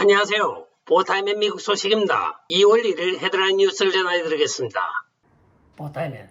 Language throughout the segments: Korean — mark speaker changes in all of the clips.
Speaker 1: 안녕하세요. 보타임의 미국 소식입니다. 2월 1일 헤드라인 뉴스를 전해드리겠습니다. 보타임의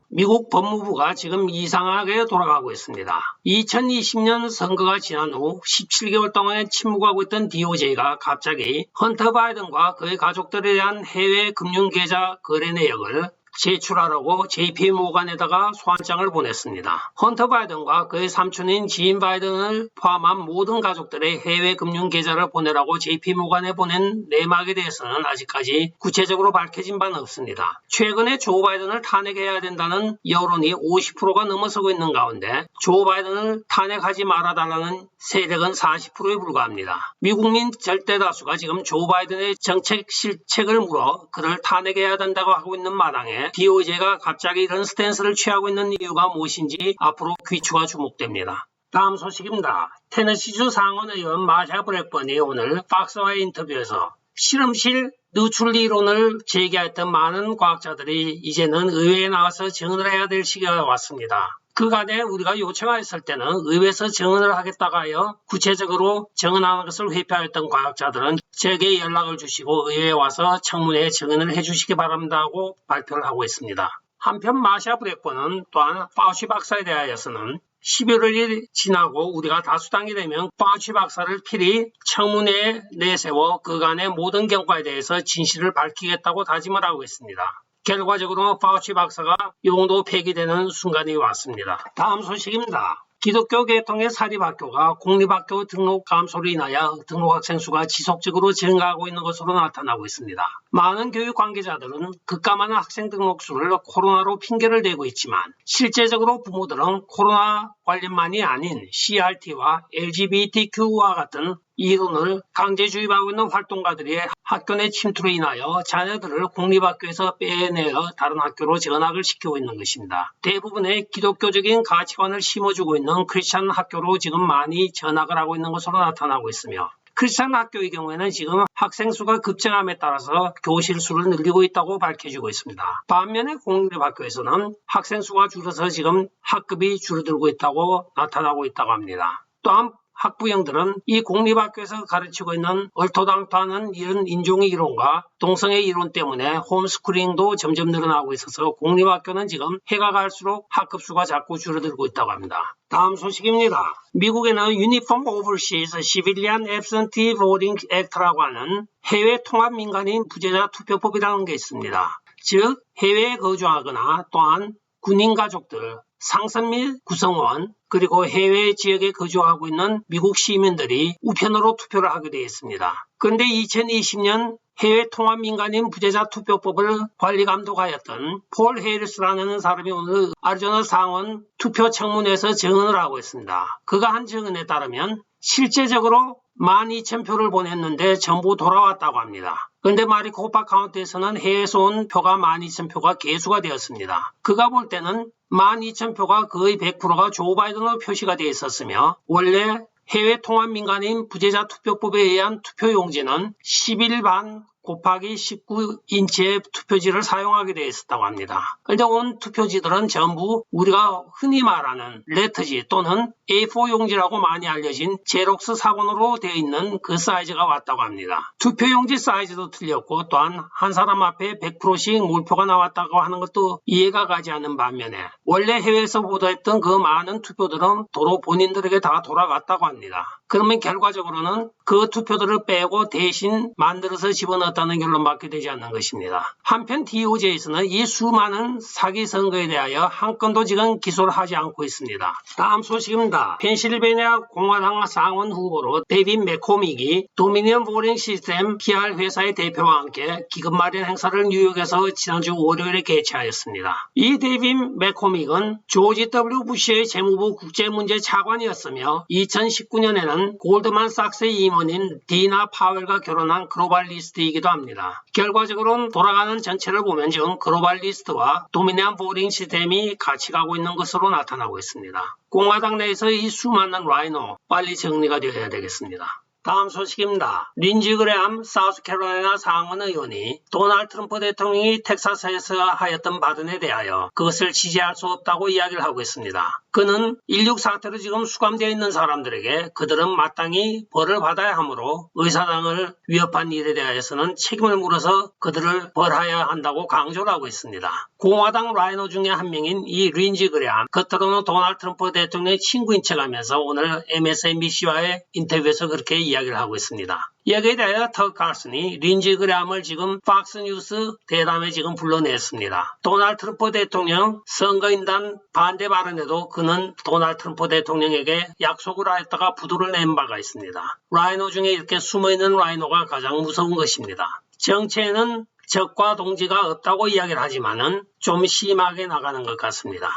Speaker 1: 미국 법무부가 지금 이상하게 돌아가고 있습니다. 2020년 선거가 지난 후 17개월 동안 침묵하고 있던 DOJ가 갑자기 헌터 바이든과 그의 가족들에 대한 해외 금융계좌 거래 내역을 제출하라고 JP모간에다가 소환장을 보냈습니다. 헌터 바이든과 그의 삼촌인 지인 바이든을 포함한 모든 가족들의 해외 금융 계좌를 보내라고 JP모간에 보낸 내막에 대해서는 아직까지 구체적으로 밝혀진 바는 없습니다. 최근에 조 바이든을 탄핵해야 된다는 여론이 50%가 넘어서고 있는 가운데 조 바이든을 탄핵하지 말아달라는 세력은 40%에 불과합니다. 미국민 절대 다수가 지금 조 바이든의 정책 실책을 물어 그를 탄핵해야 된다고 하고 있는 마당에 DOJ가 갑자기 이런 스탠스를 취하고 있는 이유가 무엇인지 앞으로 귀추가 주목됩니다. 다음 소식입니다. 테네시주 상원의원 마샤 브랙번이 오늘 팍스와의 인터뷰에서 실험실 누출리 이론을 제기했던 많은 과학자들이 이제는 의회에 나와서 증언을 해야 될 시기가 왔습니다. 그간에 우리가 요청하였을 때는 의회에서 증언을 하겠다고 하여 구체적으로 증언하는 것을 회피하였던 과학자들은 제게 연락을 주시고 의회에 와서 청문회에 증언을 해주시기 바랍니다고 발표를 하고 있습니다. 한편 마샤 브랙번은 또한 파우치 박사에 대하여서는 11월이 지나고 우리가 다수당이 되면 파우치 박사를 필히 청문회에 내세워 그간의 모든 경과에 대해서 진실을 밝히겠다고 다짐을 하고 있습니다. 결과적으로 파우치 박사가 용도 폐기되는 순간이 왔습니다. 다음 소식입니다. 기독교 계통의 사립학교가 공립학교 등록 감소로 인하여 등록 학생 수가 지속적으로 증가하고 있는 것으로 나타나고 있습니다. 많은 교육 관계자들은 급감하는 학생 등록 수를 코로나로 핑계를 대고 있지만 실제적으로 부모들은 코로나 관련만이 아닌 CRT와 LGBTQ와 같은 이론을 강제 주입하고 있는 활동가들의 학교 내 침투로 인하여 자녀들을 공립학교에서 빼내어 다른 학교로 전학을 시키고 있는 것입니다. 대부분의 기독교적인 가치관을 심어주고 있는 크리스찬 학교로 지금 많이 전학을 하고 있는 것으로 나타나고 있으며 크리스찬 학교의 경우에는 지금 학생 수가 급증함에 따라서 교실 수를 늘리고 있다고 밝혀지고 있습니다. 반면에 공립학교에서는 학생 수가 줄어서 지금 학급이 줄어들고 있다고 나타나고 있다고 합니다. 또한 학부형들은 이 공립학교에서 가르치고 있는 얼토당토하는 이런 인종의 이론과 동성의 이론 때문에 홈스쿨링도 점점 늘어나고 있어서 공립학교는 지금 해가 갈수록 학급수가 자꾸 줄어들고 있다고 합니다. 다음 소식입니다. 미국에는 Uniform Overseas Civilian Absentee Voting Act라고 하는 해외 통합 민간인 부재자 투표법이라는 게 있습니다. 즉 해외에 거주하거나 또한 군인 가족들, 상선 및 구성원, 그리고 해외 지역에 거주하고 있는 미국 시민들이 우편으로 투표를 하게 되어 있습니다. 그런데 2020년 해외 통합 민간인 부재자 투표법을 관리 감독하였던 폴 헤리스라는 사람이 오늘 아리조나 상원 투표 청문회에서 증언을 하고 있습니다. 그가 한 증언에 따르면 실제적으로 12,000표를 보냈는데 전부 돌아왔다고 합니다. 그런데 마리코파 카운티에서는 해외에서 온 표가 12,000표가 개수가 되었습니다. 그가 볼 때는 12,000표가 거의 100%가 조 바이든으로 표시가 되어 있었으며 원래 해외 통합 민간인 부재자 투표법에 의한 투표용지는 11반 곱하기 19인치의 투표지를 사용하게 되어 있었다고 합니다. 그런데 온 투표지들은 전부 우리가 흔히 말하는 레터지 또는 A4 용지라고 많이 알려진 제록스 사본으로 되어 있는 그 사이즈가 왔다고 합니다. 투표용지 사이즈도 틀렸고 또한 한 사람 앞에 100%씩 몰표가 나왔다고 하는 것도 이해가 가지 않는 반면에 원래 해외에서 보도했던 그 많은 투표들은 도로 본인들에게 다 돌아갔다고 합니다. 그러면 결과적으로는 그 투표들을 빼고 대신 만들어서 집어넣었다는 결론밖에 되지 않는 것입니다. 한편 DOJ에서는 이 수많은 사기 선거에 대하여 한 건도 지금 기소를 하지 않고 있습니다. 다음 소식입니다. 펜실베니아 공화당 상원 후보로 데이빗 맥코믹이 도미니언 보링 시스템 PR 회사의 대표와 함께 기금 마련 행사를 뉴욕에서 지난주 월요일에 개최하였습니다. 이 데이빗 맥코믹은 조지 W. 부시의 재무부 국제문제 차관이었으며 2019년에는 골드만삭스의 임원인 디나 파웰과 결혼한 글로벌리스트이기도 합니다. 결과적으로는 돌아가는 전체를 보면 지금 글로벌리스트와 도미니언 보링 시스템이 같이 가고 있는 것으로 나타나고 있습니다. 공화당 내에서 이 수많은 라이노 빨리 정리가 되어야 되겠습니다. 다음 소식입니다. 린지 그레함 사우스캐롤라이나 상원 의원이 도널드 트럼프 대통령이 텍사스에서 하였던 발언에 대하여 그것을 지지할 수 없다고 이야기를 하고 있습니다. 그는 1.6 사태로 지금 수감되어 있는 사람들에게 그들은 마땅히 벌을 받아야 하므로 의사당을 위협한 일에 대해서는 책임을 물어서 그들을 벌해야 한다고 강조를 하고 있습니다. 공화당 라이너 중에 한 명인 이 린지 그레함, 겉으로는 도널드 트럼프 대통령의 친구인 척하면서 오늘 MSNBC와의 인터뷰에서 그렇게 이야기를 하고 있습니다. 여기에 대하여 턱 칼슨이 린지 그레함을 지금 팍스뉴스 대담에 지금 불러냈습니다. 도널드 트럼프 대통령 선거인단 반대 발언에도 그는 도널드 트럼프 대통령에게 약속을 하였다가 부도를 낸 바가 있습니다. 라이노 중에 이렇게 숨어있는 라이노가 가장 무서운 것입니다. 정치에는 적과 동지가 없다고 이야기를 하지만은 좀 심하게 나가는 것 같습니다.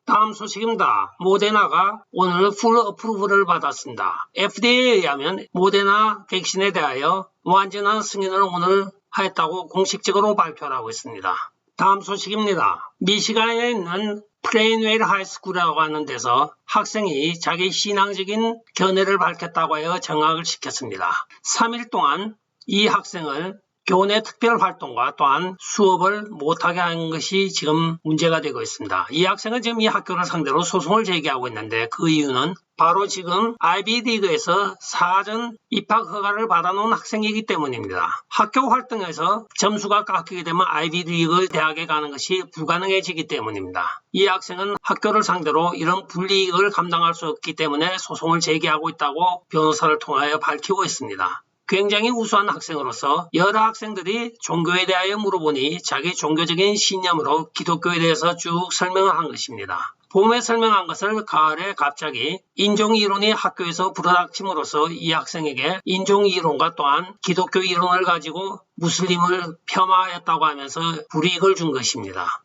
Speaker 1: 다음 소식입니다. 모데나가 오늘 풀 어프로브를 받았습니다. FDA에 의하면 모데나 백신에 대하여 완전한 승인을 오늘 하였다고 공식적으로 발표를 하고 있습니다. 다음 소식입니다. 미시간에 있는 프레인웨일 하이스쿨이라고 하는 데서 학생이 자기 신앙적인 견해를 밝혔다고 하여 정학을 시켰습니다. 3일 동안 이 학생을 교내 특별활동과 또한 수업을 못하게 하는 것이 지금 문제가 되고 있습니다. 이 학생은 지금 이 학교를 상대로 소송을 제기하고 있는데 그 이유는 바로 지금 아이비리그에서 사전 입학 허가를 받아놓은 학생이기 때문입니다. 학교 활동에서 점수가 깎이게 되면 아이비리그 대학에 가는 것이 불가능해지기 때문입니다. 이 학생은 학교를 상대로 이런 불이익을 감당할 수 없기 때문에 소송을 제기하고 있다고 변호사를 통하여 밝히고 있습니다. 굉장히 우수한 학생으로서 여러 학생들이 종교에 대하여 물어보니 자기 종교적인 신념으로 기독교에 대해서 쭉 설명을 한 것입니다. 봄에 설명한 것을 가을에 갑자기 인종이론이 학교에서 불어닥침으로써 이 학생에게 인종이론과 또한 기독교 이론을 가지고 무슬림을 폄하하였다고 하면서 불이익을 준 것입니다.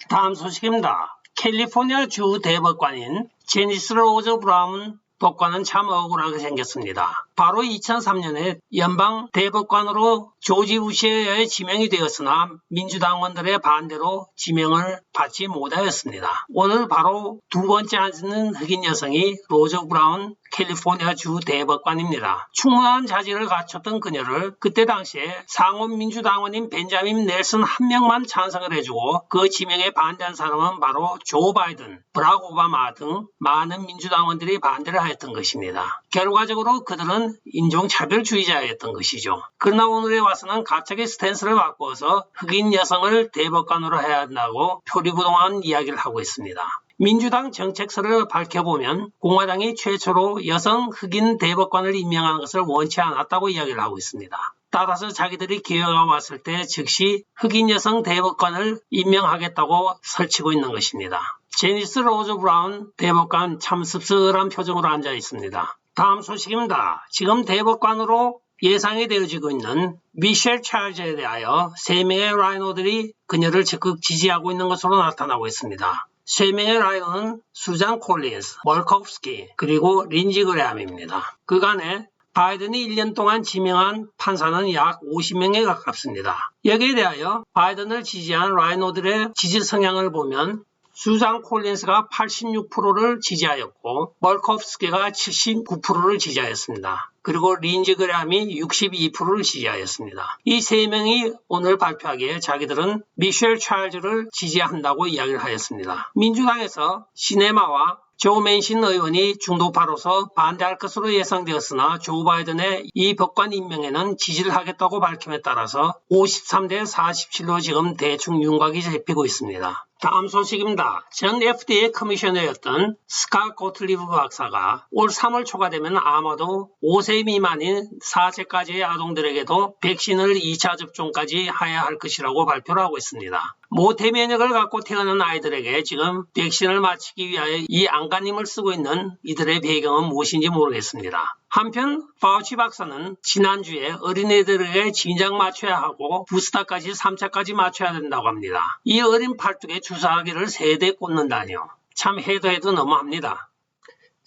Speaker 1: 다음 소식입니다. 캘리포니아 주 대법관인 제니스 로즈 브라운 법관은 참 억울하게 생겼습니다. 바로 2003년에 연방 대법관으로 조지 부시에 의해 지명이 되었으나 민주당원들의 반대로 지명을 받지 못하였습니다. 오늘 바로 두 번째 앉는 흑인 여성이 로즈 브라운 캘리포니아 주 대법관입니다. 충분한 자질을 갖췄던 그녀를 그때 당시에 상원 민주당원인 벤자민 넬슨 한 명만 찬성을 해주고 그 지명에 반대한 사람은 바로 조 바이든, 브락 오바마 등 많은 민주당원들이 반대를 하였던 것입니다. 결과적으로 그들은 인종차별주의자였던 것이죠. 그러나 오늘에 와서는 갑자기 스탠스를 바꾸어서 흑인 여성을 대법관으로 해야 한다고 표리부동한 이야기를 하고 있습니다. 민주당 정책서를 밝혀보면 공화당이 최초로 여성 흑인 대법관을 임명하는 것을 원치 않았다고 이야기를 하고 있습니다. 따라서 자기들이 기회가 왔을 때 즉시 흑인 여성 대법관을 임명하겠다고 설치고 있는 것입니다. 제니스 로즈 브라운 대법관 참 씁쓸한 표정으로 앉아 있습니다. 다음 소식입니다. 지금 대법관으로 예상이 되어지고 있는 미셸 찰즈에 대하여 3명의 라이노들이 그녀를 적극 지지하고 있는 것으로 나타나고 있습니다. 3명의 라이너는 수잔 콜린스, 멀코프스키, 그리고 린지 그레함입니다. 그간에 바이든이 1년 동안 지명한 판사는 약 50명에 가깝습니다. 여기에 대하여 바이든을 지지한 라이너들의 지지 성향을 보면 수잔 콜린스가 86%를 지지하였고 멀코프스키가 79%를 지지하였습니다. 그리고 린지 그레함이 62%를 지지하였습니다. 이 세 명이 오늘 발표하기에 자기들은 미셸 찰즈를 지지한다고 이야기를 하였습니다. 민주당에서 시네마와 조 맨신 의원이 중도파로서 반대할 것으로 예상되었으나 조 바이든의 이 법관 임명에는 지지를 하겠다고 밝힘에 따라서 53대 47로 지금 대충 윤곽이 잡히고 있습니다. 다음 소식입니다. 전 FDA 커미셔너였던 스캇 고틀리브 박사가 올 3월 초가 되면 아마도 5세 미만인 4세까지의 아동들에게도 백신을 2차 접종까지 해야 할 것이라고 발표를 하고 있습니다. 모태 면역을 갖고 태어난 아이들에게 지금 백신을 맞히기 위하여 이 안간힘을 쓰고 있는 이들의 배경은 무엇인지 모르겠습니다. 한편 파우치 박사는 지난주에 어린애들에게 진작 맞춰야 하고 부스터까지 3차까지 맞춰야 된다고 합니다. 이 어린 팔뚝에 주사기를 3대 꽂는다니요. 참 해도 너무합니다.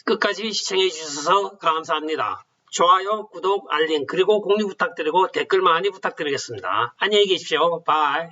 Speaker 1: 끝까지 시청해 주셔서 감사합니다. 좋아요, 구독, 알림, 그리고 공유 부탁드리고 댓글 많이 부탁드리겠습니다. 안녕히 계십시오. 바이.